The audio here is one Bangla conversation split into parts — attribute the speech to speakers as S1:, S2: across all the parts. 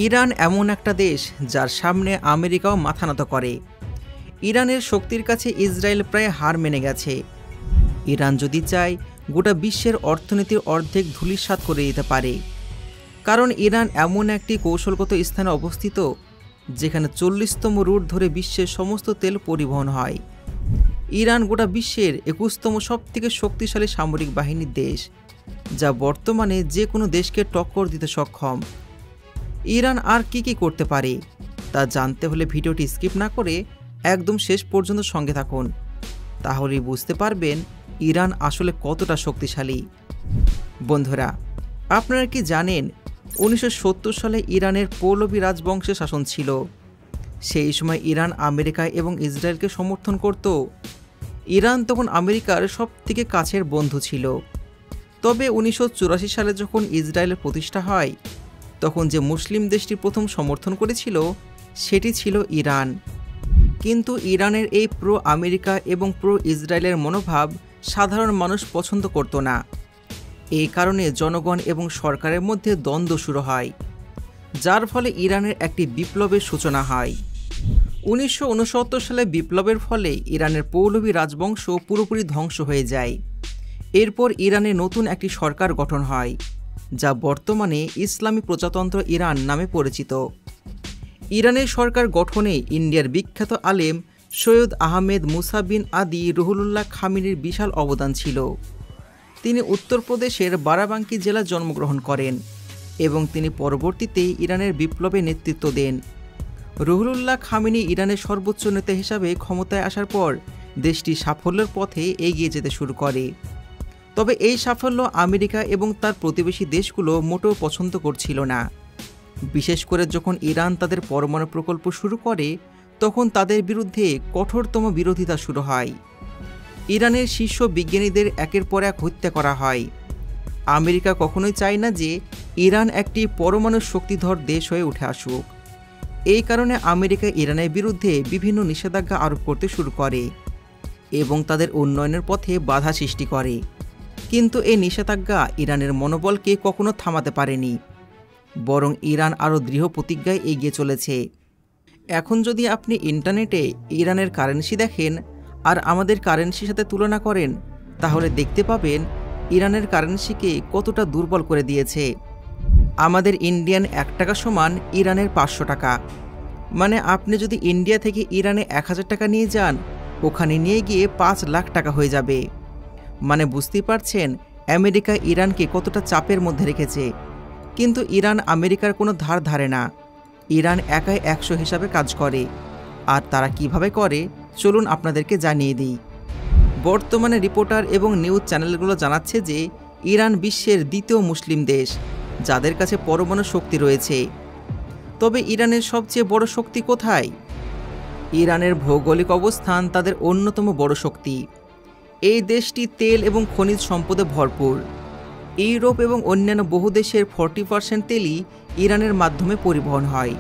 S1: ইরান এমন একটা দেশ যার সামনে আমেরিকাও মাথা নত করে। ইরানের শক্তির কাছে ইসরায়েল প্রায় হার মেনে গেছে। ইরান যদি চায় গোটা বিশ্বের অর্থনীতির অর্ধেক ধূলিসাৎ করে দিতে পারে, কারণ ইরান এমন একটি কৌশলগত স্থানে অবস্থিত যেখানে 40তম রুট ধরে বিশ্বের সমস্ত তেল পরিবহন হয়। ইরান গোটা বিশ্বের 21তম সবথেকে শক্তিশালী সামরিক বাহিনীর দেশ, যা বর্তমানে যে কোনো দেশকে টক্কর দিতে সক্ষম। ইরান আর কি করতে পারে তা জানতে হলে ভিডিওটি স্কিপ না করে একদম শেষ পর্যন্ত সঙ্গে থাকুন, তাহলেই বুঝতে পারবেন ইরান আসলে কতটা শক্তিশালী। বন্ধুরা, আপনারা কি জানেন 1970 সালে ইরানের পৌলভী রাজবংশের শাসন ছিল। সেই সময় ইরান আমেরিকা এবং ইসরায়েলকে সমর্থন করত। ইরান তখন আমেরিকার সবথেকে কাছের বন্ধু ছিল। তবে 1984 সালে যখন ইসরায়েলের প্রতিষ্ঠা হয়, তখন যে মুসলিম দেশটি প্রথম সমর্থন করেছিল সেটি ছিল ইরান। কিন্তু ইরানের এই প্রো আমেরিকা এবং প্রো ইসরায়েলের মনোভাব সাধারণ মানুষ পছন্দ করত না। এই কারণে জনগণ এবং সরকারের মধ্যে দ্বন্দ্ব শুরু হয়, যার ফলে ইরানের একটি বিপ্লবের সূচনা হয়। 1969 সালে বিপ্লবের ফলে ইরানের পৌলভী রাজবংশ পুরোপুরি ধ্বংস হয়ে যায়। এরপর ইরানে নতুন একটি সরকার গঠন হয়, যা বর্তমানে ইসলামী প্রজাতন্ত্র ইরান নামে পরিচিত। ইরানের সরকার গঠনে ইন্ডিয়ার বিখ্যাত আলেম সৈয়দ আহমেদ মুসা বিন আদি রুহুল্লাহ খামিনির বিশাল অবদান ছিল। তিনি উত্তরপ্রদেশের বারাবাঙ্কি জেলায় জন্মগ্রহণ করেন এবং তিনি পরবর্তীতে ইরানের বিপ্লবে নেতৃত্ব দেন। রুহুল্লাহ খামিনি ইরানের সর্বোচ্চ নেতা হিসাবে ক্ষমতায় আসার পর দেশটি সাফল্যের পথে এগিয়ে যেতে শুরু করে। তবে এই সাফল্য আমেরিকা এবং তার প্রতিবেশী দেশগুলো মোটেও পছন্দ করছিল না। বিশেষ করে যখন ইরান তাদের পরমাণু প্রকল্প শুরু করে, তখন তাদের বিরুদ্ধে কঠোরতম বিরোধিতা শুরু হয়। ইরানের শীর্ষ বিজ্ঞানীদের একের পর এক হত্যা করা হয়। আমেরিকা কখনোই চায় না যে ইরান একটি পরমাণু শক্তিধর দেশ হয়ে উঠে আসুক। এই কারণে আমেরিকা ইরানের বিরুদ্ধে বিভিন্ন নিষেধাজ্ঞা আরোপ করতে শুরু করে এবং তাদের উন্নয়নের পথে বাধা সৃষ্টি করে। কিন্তু এই নিষেধাজ্ঞা ইরানের মনোবলকে কখনো থামাতে পারেনি, বরং ইরান আরও দৃঢ় প্রতিজ্ঞায় এগিয়ে চলেছে। এখন যদি আপনি ইন্টারনেটে ইরানের কারেন্সি দেখেন আর আমাদের কারেন্সির সাথে তুলনা করেন, তাহলে দেখতে পাবেন ইরানের কারেন্সিকে কতটা দুর্বল করে দিয়েছে। আমাদের ইন্ডিয়ান 1 টাকা সমান ইরানের 500 টাকা। মানে আপনি যদি ইন্ডিয়া থেকে ইরানে 1000 টাকা নিয়ে যান, ওখানে নিয়ে গিয়ে 5 লাখ টাকা হয়ে যাবে। মানে বুঝতেই পারছেন আমেরিকা ইরানকে কতটা চাপের মধ্যে রেখেছে। কিন্তু ইরান আমেরিকার কোনো ধার ধারে না। ইরান একাই 100 হিসাবে কাজ করে। আর তারা কিভাবে করে চলুন আপনাদেরকে জানিয়ে দিই। বর্তমানে রিপোর্টার এবং নিউজ চ্যানেলগুলো জানাচ্ছে যে ইরান বিশ্বের দ্বিতীয় মুসলিম দেশ যাদের কাছে পরমাণু শক্তি রয়েছে। তবে ইরানের সবচেয়ে বড় শক্তি কোথায়? ইরানের ভৌগোলিক অবস্থান তাদের অন্যতম বড় শক্তি। এই দেশটি তেল এবং খনিজ সম্পদে ভরপুর। ইউরোপ এবং অন্যান্য বহু দেশের 40% তেলই ইরানের মাধ্যমে পরিবহন হয়।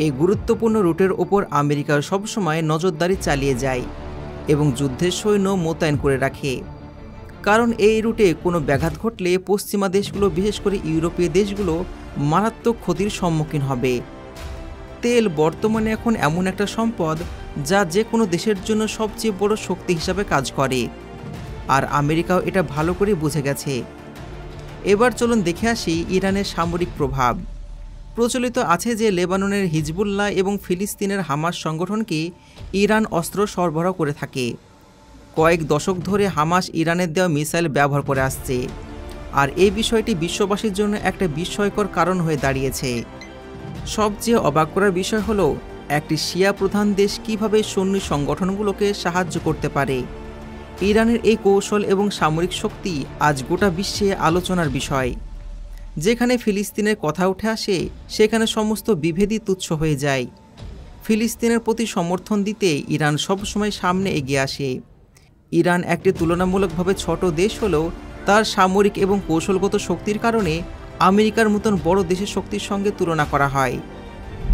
S1: এই গুরুত্বপূর্ণ রুটের ওপর আমেরিকা সবসময় নজরদারি চালিয়ে যায় এবং যুদ্ধের সৈন্য মোতায়েন করে রাখে, কারণ এই রুটে কোনো ব্যাঘাত ঘটলে পশ্চিমা দেশগুলো, বিশেষ করে ইউরোপীয় দেশগুলো মারাত্মক ক্ষতির সম্মুখীন হবে। তেল বর্তমানে এখন এমন একটা সম্পদ যা যে কোনো দেশের জন্য সবচেয়ে বড় শক্তি হিসাবে কাজ করে, আর আমেরিকাও এটা ভালো করে বুঝে গেছে। এবার চলুন দেখে আসি ইরানের সামরিক প্রভাব। প্রচলিত আছে যে লেবাননের হিজবুল্লাহ এবং ফিলিস্তিনের হামাস সংগঠনকে ইরান অস্ত্র সরবরাহ করে থাকে। কয়েক দশক ধরে হামাস ইরানের দেওয়া মিসাইল ব্যবহার করে আসছে, আর এই বিষয়টি বিশ্ববাসীর জন্য একটা বিস্ময়কর কারণ হয়ে দাঁড়িয়েছে। সবচেয়ে অবাক করার বিষয় হলো একটি শিয়া প্রধান দেশ কীভাবে সুন্নি সংগঠনগুলোকে সাহায্য করতে পারে। ইরানের এই কৌশল এবং সামরিক শক্তি আজ গোটা বিশ্বে আলোচনার বিষয়। যেখানে ফিলিস্তিনের কথা উঠে আসে, সেখানে সমস্ত বিভেদই তুচ্ছ হয়ে যায়। ফিলিস্তিনের প্রতি সমর্থন দিতে ইরান সবসময় সামনে এগিয়ে আসে। ইরান একটি তুলনামূলকভাবে ছোট দেশ হলেও তার সামরিক এবং কৌশলগত শক্তির কারণে আমেরিকার মতন বড় দেশের শক্তির সঙ্গে তুলনা করা হয়।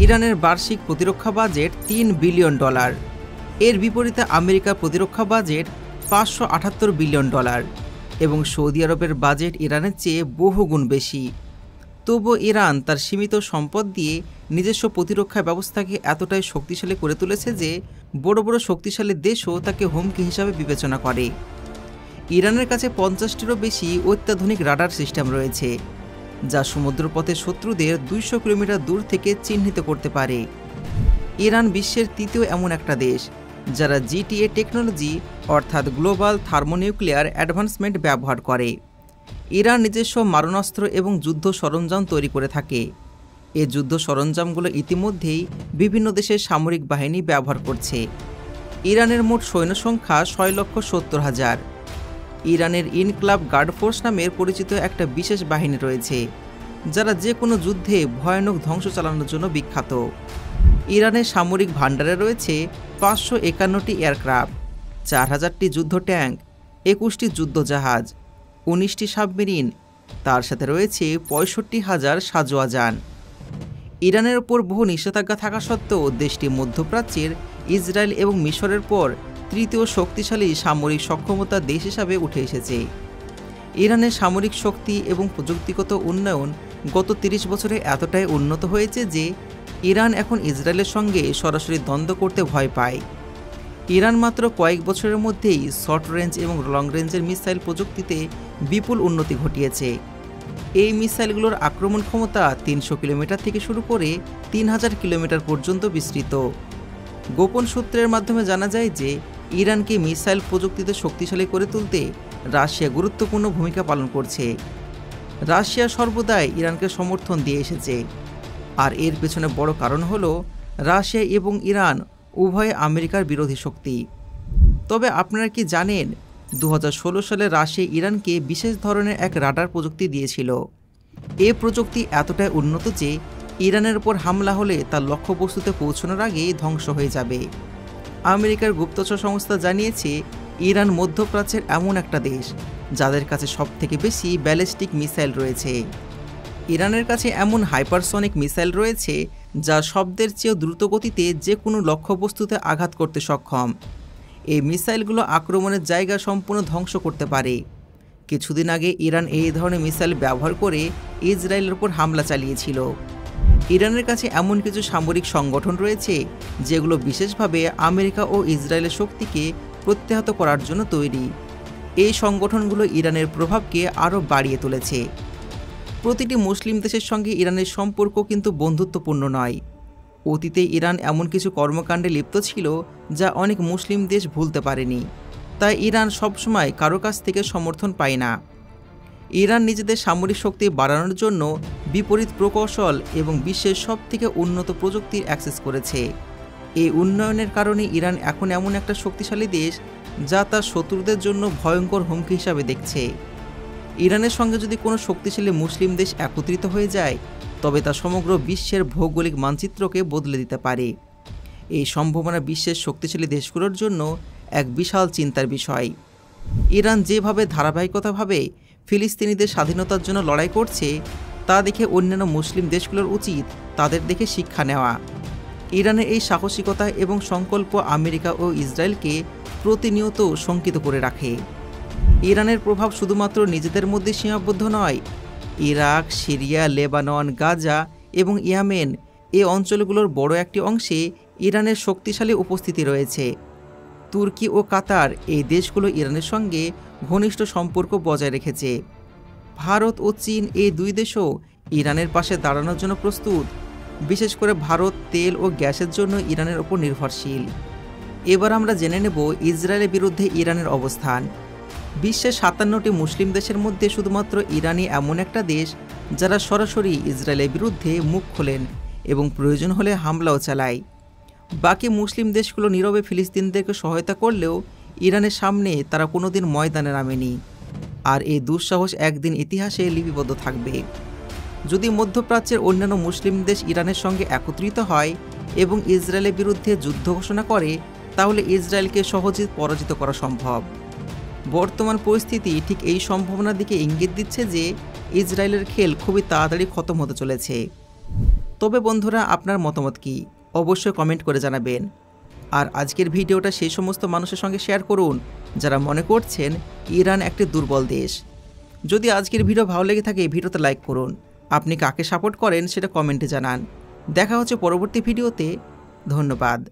S1: ইরানের বার্ষিক প্রতিরক্ষা বাজেট $3 বিলিয়ন। এর বিপরীতে আমেরিকার প্রতিরক্ষা বাজেট $578 বিলিয়ন এবং সৌদি আরবের বাজেট ইরানের চেয়ে বহুগুণ বেশি। তবুও ইরান তার সীমিত সম্পদ দিয়ে নিজস্ব প্রতিরক্ষা ব্যবস্থাকে এতটাই শক্তিশালী করে তুলেছে যে বড় বড় শক্তিশালী দেশও তাকে হুমকি হিসাবে বিবেচনা করে। ইরানের কাছে 50টিরও বেশি অত্যাধুনিক রাডার সিস্টেম রয়েছে, যা সমুদ্রপথে শত্রুদের 200 কিলোমিটার দূর থেকে চিহ্নিত করতে পারে। ইরান বিশ্বের তৃতীয় এমন একটা দেশ যারা জিটিএ টেকনোলজি অর্থাৎ গ্লোবাল থার্মোনিউক্লিয়ার অ্যাডভান্সমেন্ট ব্যবহার করে। ইরান নিজস্ব মারণাস্ত্র এবং যুদ্ধ সরঞ্জাম তৈরি করে থাকে। এই যুদ্ধ সরঞ্জামগুলো ইতিমধ্যেই বিভিন্ন দেশের সামরিক বাহিনী ব্যবহার করছে। ইরানের মোট সৈন্য সংখ্যা 6,70,000। ইরানের ইনক্লাব গার্ড ফোর্স নামের পরিচিত একটা বিশেষ বাহিনী রয়েছে, যারা যে কোনো যুদ্ধে ভয়ানক ধ্বংস চালানোর জন্য বিখ্যাত। ইরানের সামরিক ভাণ্ডারে রয়েছে 551টি এয়ারক্রাফট, 4,000টি যুদ্ধ ট্যাঙ্ক, 21টি যুদ্ধ জাহাজ, 19টি সাবমেরিন, তার সাথে রয়েছে 65,000 সাঁজোয়া যান। ইরানের ওপর বহু নিষেধাজ্ঞা থাকা সত্ত্বেও দেশটি মধ্যপ্রাচ্যের ইসরায়েল এবং মিশরের পর তৃতীয় শক্তিশালী সামরিক সক্ষমতার দেশ হিসাবে উঠে এসেছে। ইরানের সামরিক শক্তি এবং প্রযুক্তিগত উন্নয়ন গত 30 বছরে এতটাই উন্নত হয়েছে যে ইরান এখন ইসরায়েলের সঙ্গে সরাসরি দ্বন্দ্ব করতে ভয় পায়। ইরান মাত্র কয়েক বছরের মধ্যেই শর্ট রেঞ্জ এবং লং রেঞ্জের মিসাইল প্রযুক্তিতে বিপুল উন্নতি ঘটিয়েছে। এই মিসাইলগুলোর আক্রমণ ক্ষমতা 300 কিলোমিটার থেকে শুরু করে 3000 কিলোমিটার পর্যন্ত বিস্তৃত। গোপন সূত্রের মাধ্যমে জানা যায় যে ইরানকে মিসাইল প্রযুক্তিতে শক্তিশালী করে তুলতে রাশিয়া গুরুত্বপূর্ণ ভূমিকা পালন করছে। রাশিয়া সর্বদাই ইরানকে সমর্থন দিয়ে এসেছে, আর এর পেছনে বড় কারণ হলো রাশিয়া এবং ইরান উভয়ে আমেরিকার বিরোধী শক্তি। তবে আপনারা কি জানেন 2016 সালে রাশিয়া ইরানকে বিশেষ ধরনের এক রাডার প্রযুক্তি দিয়েছিল। এই প্রযুক্তি এতটাই উন্নত যে ইরানের উপর হামলা হলে তার লক্ষ্যবস্তুতে পৌঁছানোর আগেই ধ্বংস হয়ে যাবে। আমেরিকার গুপ্তচর সংস্থা জানিয়েছে ইরান মধ্যপ্রাচ্যের এমন একটা দেশ যাদের কাছে সবথেকে বেশি ব্যালিস্টিক মিসাইল রয়েছে। ইরানের কাছে এমন হাইপারসনিক মিসাইল রয়েছে যা শব্দের চেয়েও দ্রুত গতিতে যে কোনো লক্ষ্যবস্তুতে আঘাত করতে সক্ষম। এই মিসাইলগুলো আক্রমণের জায়গা সম্পূর্ণ ধ্বংস করতে পারে। কিছুদিন আগে ইরান এই ধরনের মিসাইল ব্যবহার করে ইসরায়েলের উপর হামলা চালিয়েছিল। ইরানের কাছে এমন কিছু সামরিক সংগঠন রয়েছে যেগুলো বিশেষভাবে আমেরিকা ও ইসরায়েলের শক্তিকে প্রত্যাহত করার জন্য তৈরি। এই সংগঠনগুলো ইরানের প্রভাবকে আরও বাড়িয়ে তুলেছে। প্রতিটি মুসলিম দেশের সঙ্গে ইরানের সম্পর্ক কিন্তু বন্ধুত্বপূর্ণ নয়। অতীতে ইরান এমন কিছু কর্মকাণ্ডে লিপ্ত ছিল যা অনেক মুসলিম দেশ ভুলতে পারেনি, তাই ইরান সবসময় কারো কাছ থেকে সমর্থন পায় না। ইরান নিজেদের সামরিক শক্তি বাড়ানোর জন্য বিপরীত প্রকৌশল এবং বিশ্বের সবথেকে উন্নত প্রযুক্তির অ্যাক্সেস করেছে। এই উন্নয়নের কারণে ইরান এখন এমন একটা শক্তিশালী দেশ যা তার শত্রুদের জন্য ভয়ঙ্কর হুমকি হিসাবে দেখছে। ইরানের সঙ্গে যদি কোনো শক্তিশালী মুসলিম দেশ একত্রিত হয়ে যায় তবে তা সমগ্র বিশ্বের ভৌগোলিক মানচিত্রকে বদলে দিতে পারে। এই সম্ভাবনা বিশ্বের শক্তিশালী দেশগুলোর জন্য এক বিশাল চিন্তার বিষয়। ইরান যেভাবে ধারাবাহিকতাভাবে ফিলিস্তিনিদের স্বাধীনতার জন্য লড়াই করছে তা দেখে অন্যান্য মুসলিম দেশগুলোর উচিত তাদের দেখে শিক্ষা নেওয়া। ইরানের এই সাহসিকতা এবং সংকল্প আমেরিকা ও ইসরায়েলকে প্রতিনিয়ত শঙ্কিত করে রাখে। ইরানের প্রভাব শুধুমাত্র নিজেদের মধ্যে সীমাবদ্ধ নয়। ইরাক, সিরিয়া, লেবানন, গাজা এবং ইয়েমেন এই অঞ্চলগুলোর বড় একটি অংশে ইরানের শক্তিশালী উপস্থিতি রয়েছে। তুর্কি ও কাতার এই দেশগুলো ইরানের সঙ্গে ঘনিষ্ঠ সম্পর্ক বজায় রেখেছে। ভারত ও চীন এই দুই দেশও ইরানের পাশে দাঁড়ানোর জন্য প্রস্তুত। বিশেষ করে ভারত তেল ও গ্যাসের জন্য ইরানের ওপর নির্ভরশীল। এবার আমরা জেনে নেব ইসরায়েলের বিরুদ্ধে ইরানের অবস্থান। বিশ্বের 57টি মুসলিম দেশের মধ্যে শুধুমাত্র ইরানই এমন একটা দেশ যারা সরাসরি ইসরায়েলের বিরুদ্ধে মুখ খোলেন এবং প্রয়োজন হলে হামলাও চালায়। বাকি মুসলিম দেশগুলো নীরবে ফিলিস্তিনিদেরকে সহায়তা করলেও ইরানের সামনে তারা কোনোদিন ময়দানে নামেনি, আর এই দুঃসাহস একদিন ইতিহাসে লিপিবদ্ধ থাকবে। যদি মধ্যপ্রাচ্যের অন্যান্য মুসলিম দেশ ইরানের সঙ্গে একত্রিত হয় এবং ইসরায়েলের বিরুদ্ধে যুদ্ধ ঘোষণা করে তাহলে ইসরায়েলকে সহজে পরাজিত করা সম্ভব। বর্তমান পরিস্থিতি ঠিক এই সম্ভাবনার দিকে ইঙ্গিত দিচ্ছে যে ইসরায়েলের খেল খুবই তাড়াতাড়ি খতম হতে চলেছে। তবে বন্ধুরা, আপনার মতামত কি অবশ্যই কমেন্ট করে জানাবেন। আর আজকের ভিডিওটা সেই সমস্ত মানুষের সঙ্গে শেয়ার করুন যারা মনে করছেন ইরান একটি দুর্বল দেশ। যদি আজকের ভিডিও ভালো লেগে থাকে ভিডিওতে লাইক করুন, আপনি কাকে সাপোর্ট করেন সেটা কমেন্টে জানান। দেখা হচ্ছে পরবর্তী ভিডিওতে। ধন্যবাদ।